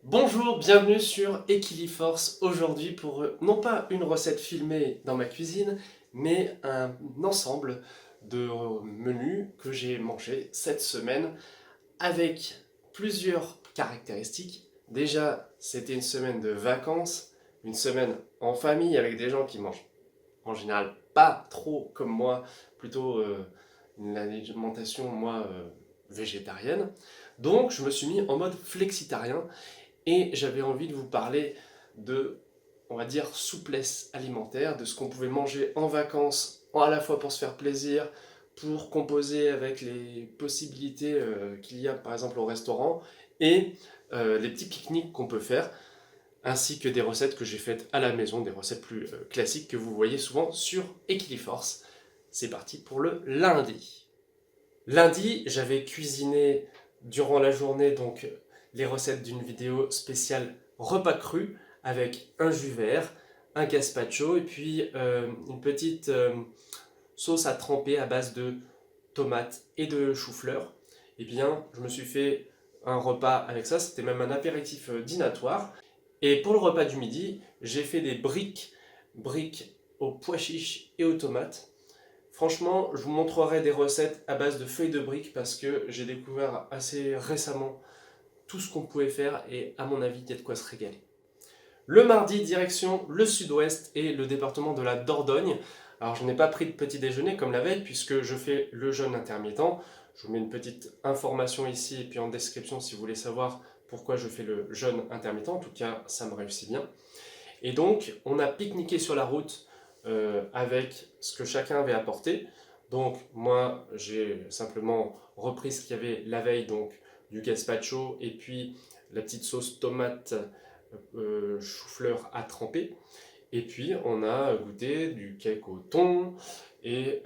Bonjour, bienvenue sur Equiliforce aujourd'hui pour non pas une recette filmée dans ma cuisine, mais un ensemble de menus que j'ai mangé cette semaine avec plusieurs caractéristiques. Déjà, c'était une semaine de vacances, une semaine en famille avec des gens qui mangent en général pas trop comme moi, plutôt une alimentation moi végétarienne. Donc je me suis mis en mode flexitarien et j'avais envie de vous parler de, on va dire, souplesse alimentaire, de ce qu'on pouvait manger en vacances, à la fois pour se faire plaisir, pour composer avec les possibilités qu'il y a par exemple au restaurant, et les petits pique-niques qu'on peut faire, ainsi que des recettes que j'ai faites à la maison, des recettes plus classiques que vous voyez souvent sur Equiliforce. C'est parti pour le lundi. Lundi, j'avais cuisiné durant la journée donc les recettes d'une vidéo spéciale repas cru avec un jus vert, un gazpacho et puis une petite sauce à tremper à base de tomates et de chou-fleur. Et bien, je me suis fait un repas avec ça, c'était même un apéritif dînatoire. Et pour le repas du midi, j'ai fait des briques aux pois chiches et aux tomates. Franchement, je vous montrerai des recettes à base de feuilles de briques parce que j'ai découvert assez récemment tout ce qu'on pouvait faire et à mon avis, il y a de quoi se régaler. Le mardi, direction le sud-ouest et le département de la Dordogne. Alors, je n'ai pas pris de petit déjeuner comme la veille puisque je fais le jeûne intermittent. Je vous mets une petite information ici et puis en description si vous voulez savoir pourquoi je fais le jeûne intermittent. En tout cas, ça me réussit bien. Et donc, on a pique-niqué sur la route avec ce que chacun avait apporté. Donc, moi, j'ai simplement repris ce qu'il y avait la veille, donc du gazpacho et puis la petite sauce tomate chou-fleur à tremper. Et puis, on a goûté du cake au thon et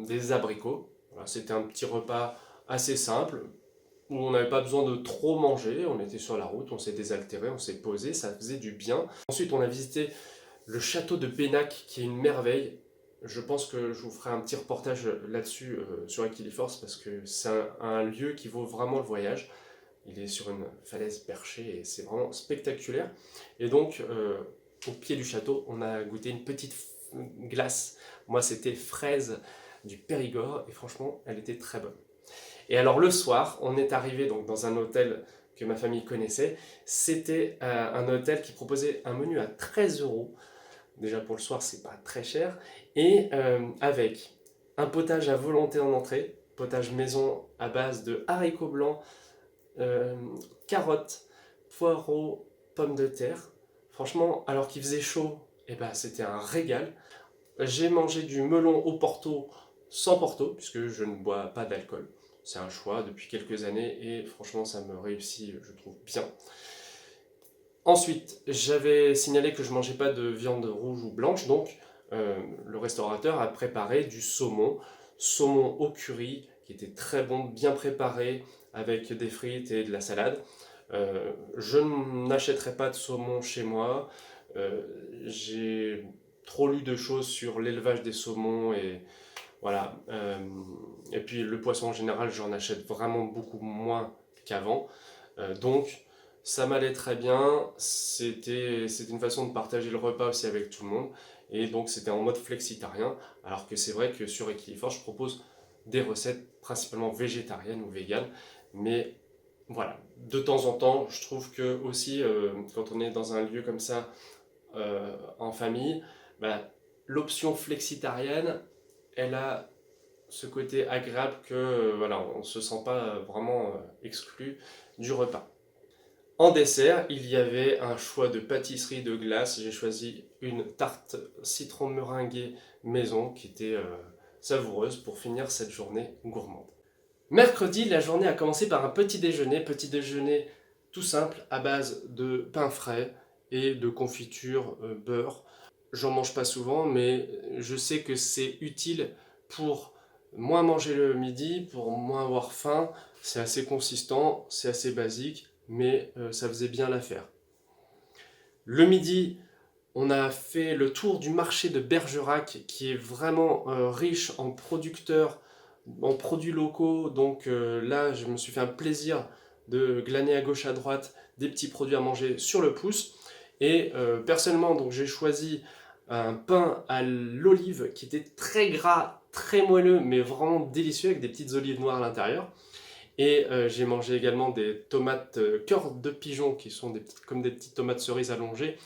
des abricots. Voilà, c'était un petit repas assez simple où on n'avait pas besoin de trop manger. On était sur la route, on s'est désaltéré, on s'est posé, ça faisait du bien. Ensuite, on a visité le château de Pénac, qui est une merveille. Je pense que je vous ferai un petit reportage là-dessus sur Equiliforce parce que c'est un lieu qui vaut vraiment le voyage. Il est sur une falaise perchée et c'est vraiment spectaculaire. Et donc, au pied du château, on a goûté une petite glace. Moi, c'était fraise du Périgord et franchement, elle était très bonne. Et alors le soir, on est arrivé donc dans un hôtel que ma famille connaissait. C'était un hôtel qui proposait un menu à 13 euros. Déjà pour le soir, c'est pas très cher. Et avec un potage à volonté en entrée, potage maison à base de haricots blancs, euh, carottes, poireaux, pommes de terre. Franchement, alors qu'il faisait chaud, eh ben, c'était un régal. J'ai mangé du melon au Porto sans Porto, puisque je ne bois pas d'alcool. C'est un choix depuis quelques années et franchement, ça me réussit, je trouve, bien. Ensuite, j'avais signalé que je ne mangeais pas de viande rouge ou blanche, donc le restaurateur a préparé du saumon au curry, qui était très bon, bien préparé, avec des frites et de la salade. Je n'achèterai pas de saumon chez moi. J'ai trop lu de choses sur l'élevage des saumons et voilà. Et puis le poisson en général, j'en achète vraiment beaucoup moins qu'avant. Donc ça m'allait très bien. C'était une façon de partager le repas aussi avec tout le monde. Et donc c'était en mode flexitarien. Alors que c'est vrai que sur Equiliforce, je propose des recettes principalement végétariennes ou véganes. Mais voilà, de temps en temps, je trouve que aussi, quand on est dans un lieu comme ça, en famille, bah, l'option flexitarienne, elle a ce côté agréable que voilà, on ne se sent pas vraiment exclu du repas. En dessert, il y avait un choix de pâtisserie de glace. J'ai choisi une tarte citron meringuée maison qui était savoureuse pour finir cette journée gourmande. Mercredi, la journée a commencé par un petit déjeuner tout simple à base de pain frais et de confiture beurre. J'en mange pas souvent, mais je sais que c'est utile pour moins manger le midi, pour moins avoir faim. C'est assez consistant, c'est assez basique, mais ça faisait bien l'affaire. Le midi, on a fait le tour du marché de Bergerac, qui est vraiment riche en producteurs, en produits locaux. Donc là, je me suis fait un plaisir de glaner à gauche à droite des petits produits à manger sur le pouce. Et personnellement, donc j'ai choisi un pain à l'olive qui était très gras, très moelleux, mais vraiment délicieux avec des petites olives noires à l'intérieur. Et j'ai mangé également des tomates cœur de pigeon qui sont comme des petites tomates cerises allongées,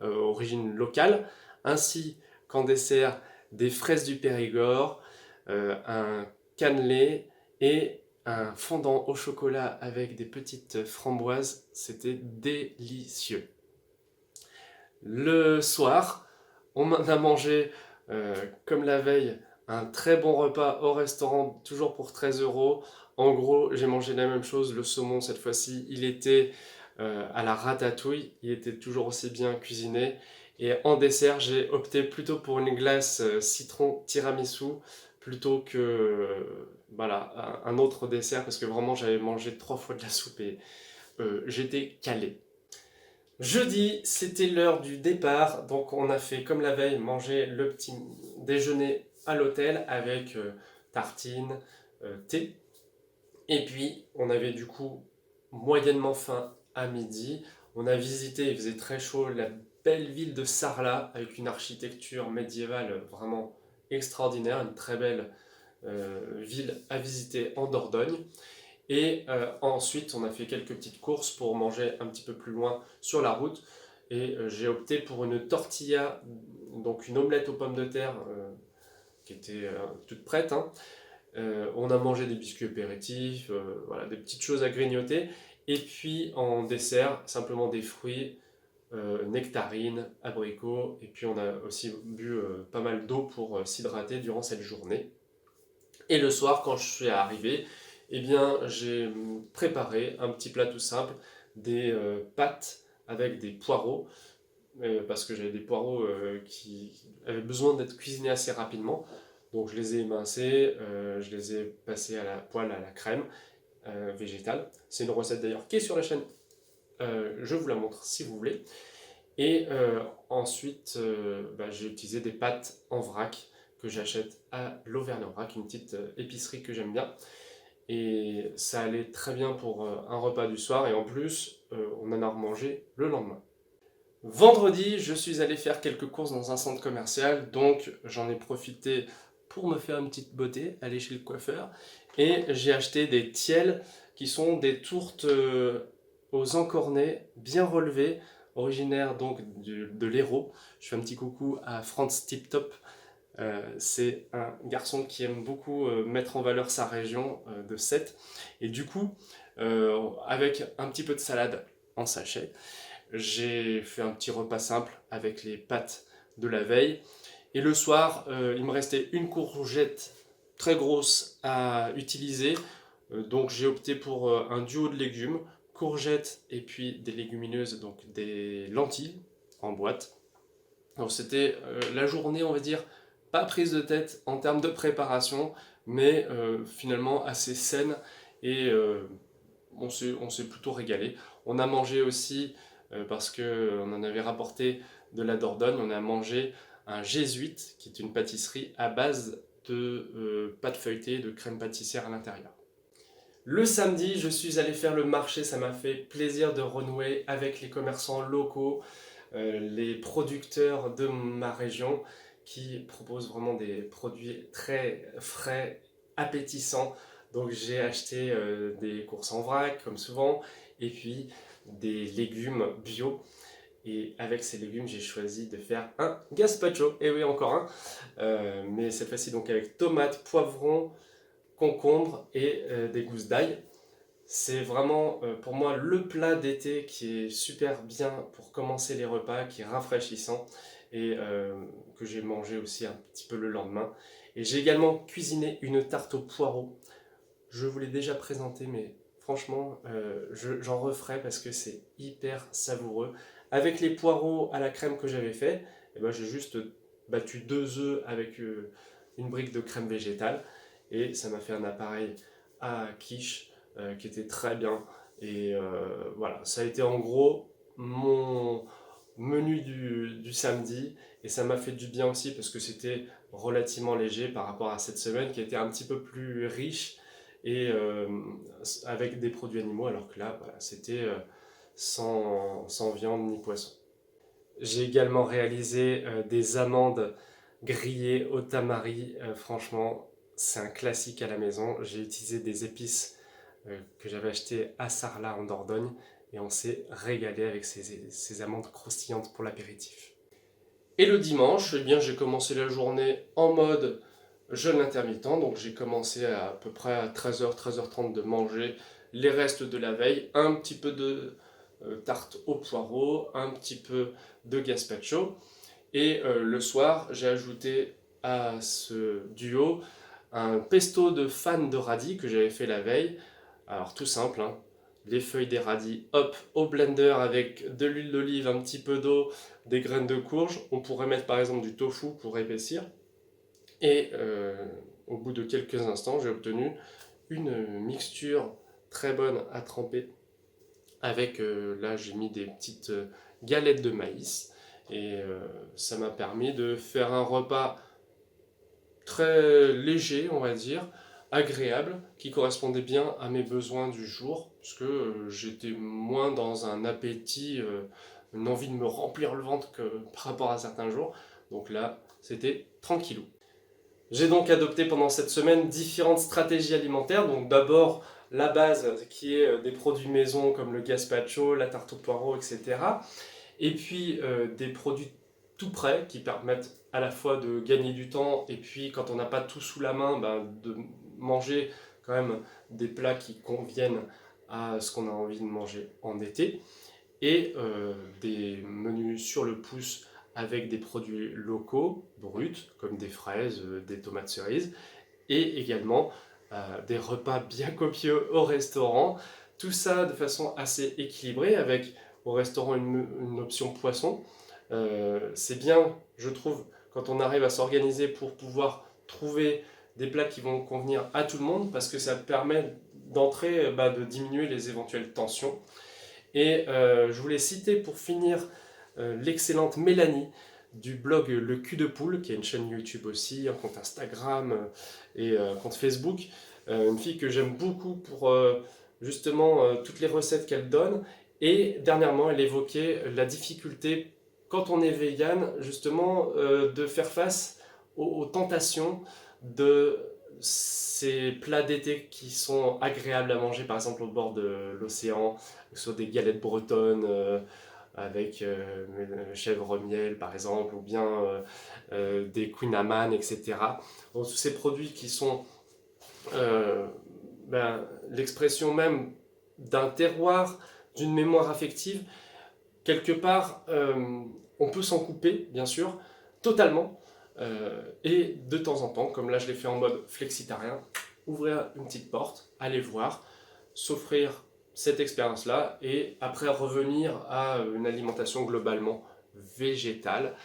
origine locale, ainsi qu'en dessert des fraises du Périgord, un cannelé et un fondant au chocolat avec des petites framboises. C'était délicieux. Le soir, on a mangé, comme la veille, un très bon repas au restaurant, toujours pour 13 €. En gros, j'ai mangé la même chose, le saumon cette fois-ci, il était à la ratatouille, il était toujours aussi bien cuisiné. Et en dessert, j'ai opté plutôt pour une glace citron tiramisu plutôt que voilà, un autre dessert parce que vraiment j'avais mangé 3 fois de la soupe et j'étais calé. Jeudi, c'était l'heure du départ, donc on a fait comme la veille manger le petit déjeuner à l'hôtel avec tartines, thé. Et puis on avait du coup moyennement faim à midi. On a visité, il faisait très chaud, la belle ville de Sarlat avec une architecture médiévale vraiment extraordinaire, une très belle ville à visiter en Dordogne. Et ensuite, on a fait quelques petites courses pour manger un petit peu plus loin sur la route. Et j'ai opté pour une tortilla, donc une omelette aux pommes de terre qui était toute prête, hein. On a mangé des biscuits apéritifs, voilà, des petites choses à grignoter. Et puis en dessert, simplement des fruits, nectarines, abricots. Et puis on a aussi bu pas mal d'eau pour s'hydrater durant cette journée. Et le soir, quand je suis arrivé, eh bien, j'ai préparé un petit plat tout simple, des pâtes avec des poireaux, parce que j'avais des poireaux qui avaient besoin d'être cuisinés assez rapidement. Donc je les ai émincés, je les ai passés à la poêle à la crème végétale. C'est une recette d'ailleurs qui est sur la chaîne, je vous la montre si vous voulez. Et ensuite, j'ai utilisé des pâtes en vrac que j'achète à l'Auvergne-en-Vrac, une petite épicerie que j'aime bien. Et ça allait très bien pour un repas du soir, et en plus, on en a remangé le lendemain. Vendredi, je suis allé faire quelques courses dans un centre commercial, donc j'en ai profité pour me faire une petite beauté, aller chez le coiffeur, et j'ai acheté des tiels qui sont des tourtes aux encornets bien relevées, originaires donc de l'Hérault. Je fais un petit coucou à Franz Tip Top. C'est un garçon qui aime beaucoup mettre en valeur sa région de Sète. Et du coup, avec un petit peu de salade en sachet, j'ai fait un petit repas simple avec les pâtes de la veille. Et le soir, il me restait une courgette très grosse à utiliser. Donc j'ai opté pour un duo de légumes, courgettes et puis des légumineuses, donc des lentilles en boîte. Donc c'était la journée, on va dire, pas prise de tête en termes de préparation, mais finalement assez saine et on s'est plutôt régalé. On a mangé aussi, parce qu'on en avait rapporté de la Dordogne, on a mangé un jésuite, qui est une pâtisserie à base de pâte feuilletée, de crème pâtissière à l'intérieur. Le samedi, je suis allé faire le marché, ça m'a fait plaisir de renouer avec les commerçants locaux, les producteurs de ma région qui proposent vraiment des produits très frais, appétissants. Donc j'ai acheté des courses en vrac comme souvent et puis des légumes bio. Et avec ces légumes, j'ai choisi de faire un gazpacho. Et oui, encore un. Mais cette fois-ci donc avec tomates, poivrons, concombre et des gousses d'ail. C'est vraiment pour moi le plat d'été qui est super bien pour commencer les repas, qui est rafraîchissant et que j'ai mangé aussi un petit peu le lendemain. Et j'ai également cuisiné une tarte aux poireaux. Je vous l'ai déjà présentée, mais franchement, j'en referai parce que c'est hyper savoureux. Avec les poireaux à la crème que j'avais fait, eh ben, j'ai juste battu 2 œufs avec une brique de crème végétale et ça m'a fait un appareil à quiche qui était très bien. Et voilà, ça a été en gros mon menu du samedi et ça m'a fait du bien aussi parce que c'était relativement léger par rapport à cette semaine qui était un petit peu plus riche et avec des produits animaux, alors que là, voilà, c'était sans viande ni poisson. J'ai également réalisé des amandes grillées au tamari. Franchement, c'est un classique à la maison. J'ai utilisé des épices que j'avais achetées à Sarlat en Dordogne et on s'est régalé avec ces amandes croustillantes pour l'apéritif. Et le dimanche, eh bien, j'ai commencé la journée en mode jeûne intermittent, donc j'ai commencé à peu près à 13h, 13h30 de manger les restes de la veille, un petit peu de tarte au poireau, un petit peu de gazpacho, et le soir, j'ai ajouté à ce duo un pesto de fan de radis que j'avais fait la veille. Alors tout simple, hein, les feuilles des radis, hop, au blender avec de l'huile d'olive, un petit peu d'eau, des graines de courge. On pourrait mettre par exemple du tofu pour épaissir. Et au bout de quelques instants, j'ai obtenu une mixture très bonne à tremper. Avec, là j'ai mis des petites galettes de maïs. Et ça m'a permis de faire un repas très léger, on va dire, agréable, qui correspondait bien à mes besoins du jour, puisque j'étais moins dans un appétit, une envie de me remplir le ventre que par rapport à certains jours. Donc là, c'était tranquillou. J'ai donc adopté pendant cette semaine différentes stratégies alimentaires. Donc d'abord la base qui est des produits maison comme le gazpacho, la tarte au poireau, etc. Et puis des produits tout prêts qui permettent à la fois de gagner du temps et puis quand on n'a pas tout sous la main, de manger quand même des plats qui conviennent à ce qu'on a envie de manger en été. Et des menus sur le pouce avec des produits locaux, bruts, comme des fraises, des tomates cerises, et également des repas bien copieux au restaurant. Tout ça de façon assez équilibrée, avec au restaurant une option poisson. C'est bien, je trouve, quand on arrive à s'organiser pour pouvoir trouver des plats qui vont convenir à tout le monde, parce que ça permet d'entrer, de diminuer les éventuelles tensions. Et je voulais citer pour finir l'excellente Mélanie du blog Le Cul de Poule, qui a une chaîne YouTube aussi, un compte Instagram et un compte Facebook. Une fille que j'aime beaucoup pour justement toutes les recettes qu'elle donne. Et dernièrement, elle évoquait la difficulté, quand on est vegan, justement, de faire face aux tentations de ces plats d'été qui sont agréables à manger, par exemple au bord de l'océan, que ce soit des galettes bretonnes avec chèvre miel par exemple, ou bien des Queen Amman, etc. Donc, tous ces produits qui sont l'expression même d'un terroir, d'une mémoire affective, quelque part, on peut s'en couper, bien sûr, totalement, et de temps en temps, comme là je l'ai fait en mode flexitarien, ouvrir une petite porte, aller voir, s'offrir cette expérience-là, et après revenir à une alimentation globalement végétale.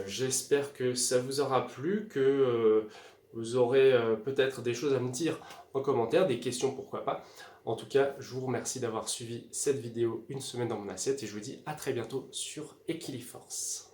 J'espère que ça vous aura plu, que vous aurez peut-être des choses à me dire en commentaire, des questions pourquoi pas. En tout cas, je vous remercie d'avoir suivi cette vidéo une semaine dans mon assiette et je vous dis à très bientôt sur Equiliforce.